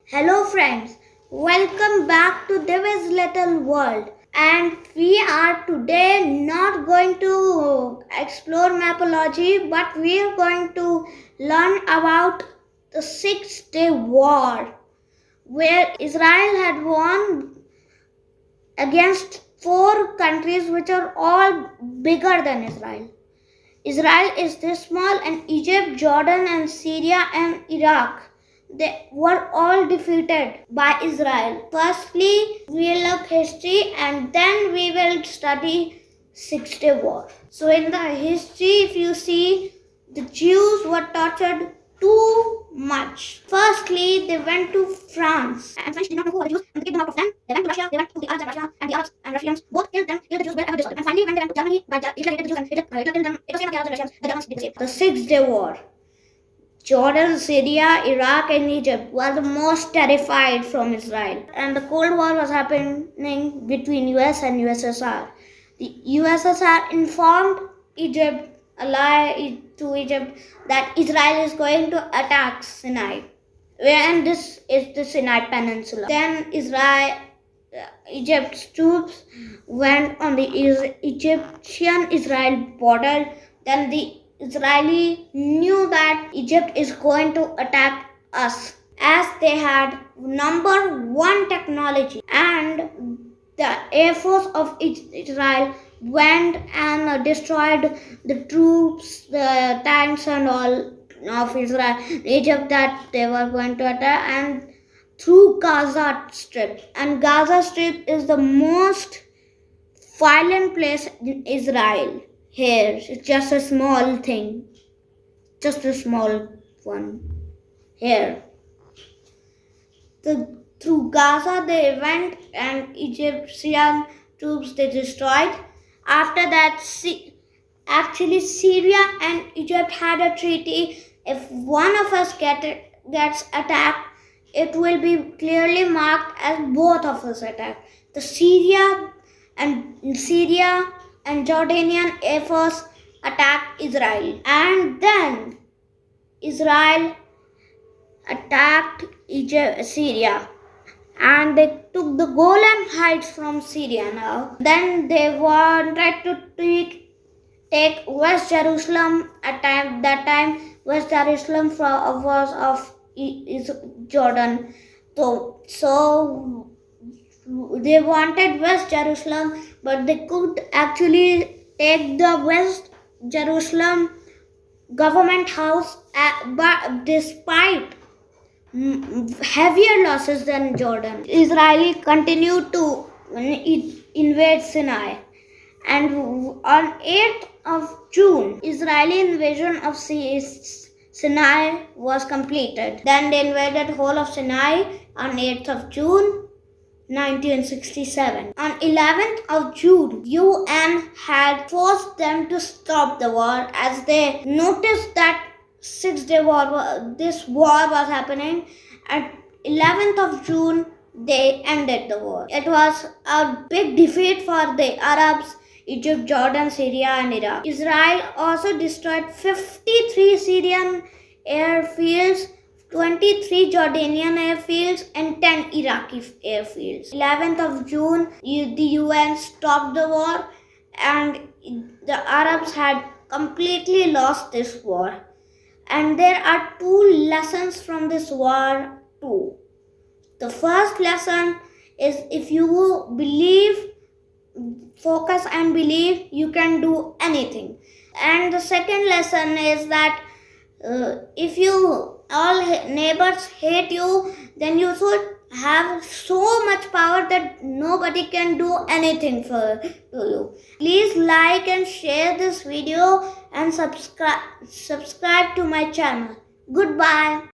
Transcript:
Hello friends, welcome back to Divij's little world. And we are today not going to explore mythology, but we are going to learn about the 6 Day War, where Israel had won against four countries which are all bigger than Israel. Israel is this small, and Egypt, Jordan, and Syria and Iraq, they were all defeated by Israel. Firstly, we will look history and then we will study 6 Day War. So in the history, if you see, the Jews were tortured too much. Firstly, they went to France, and French did not know who were the Jews, and they kicked them out of them. They went to Russia, they went to the Arabs and Russia, and the Arabs and Russians both killed them, killed the Jews wherever they saw them. And finally, when they went to Germany, but Hitler hated the Jews and Hitler killed them. It was same as the Arabs and Russians, the Germans did the same. The 6 Day War. Jordan, Syria, Iraq, and Egypt were the most terrified from Israel. And the Cold War was happening between US and USSR. The USSR informed Egypt, ally to Egypt, that Israel is going to attack Sinai. And this is the Sinai Peninsula. Then Egypt's troops went on the Egyptian-Israel border. Then the Israeli knew that Egypt is going to attack us, as they had #1 technology, and the Air Force of Israel went and destroyed the troops, the tanks and all of Egypt that they were going to attack, and through Gaza Strip. And Gaza Strip is the most violent place in Israel. Here, it's just a small thing, just a small one. Here, through Gaza they went, and Egyptian troops they destroyed. After that, actually Syria and Egypt had a treaty. If one of us gets attacked, it will be clearly marked as both of us attacked. The Syria and Jordanian Air Force attacked Israel, and then Israel attacked Syria, and they took the Golan Heights from Syria now. Then they wanted to take West Jerusalem. At that time, West Jerusalem was of Jordan. So they wanted West Jerusalem, but they could actually take the West Jerusalem government house, but despite heavier losses than Jordan, Israeli continued to invade Sinai. And on 8th of June, Israeli invasion of Sinai was completed. Then they invaded whole of Sinai on 8th of June 1967. On 11th of June, UN had forced them to stop the war, as they noticed that 6 Day War, this war was happening. At 11th of June, they ended the war. It was a big defeat for the Arabs, Egypt, Jordan, Syria, and Iraq. Israel also destroyed 53 Syrian airfields, 23 Jordanian airfields, and 10 Iraqi airfields. 11th of June, the UN stopped the war, and the Arabs had completely lost this war. And there are 2 lessons from this war too. The first lesson is, if you believe, focus and believe, you can do anything. And the second lesson is that if you all neighbors hate you, then you should have so much power that nobody can do anything to you. Please like and share this video and subscribe to my channel. Goodbye.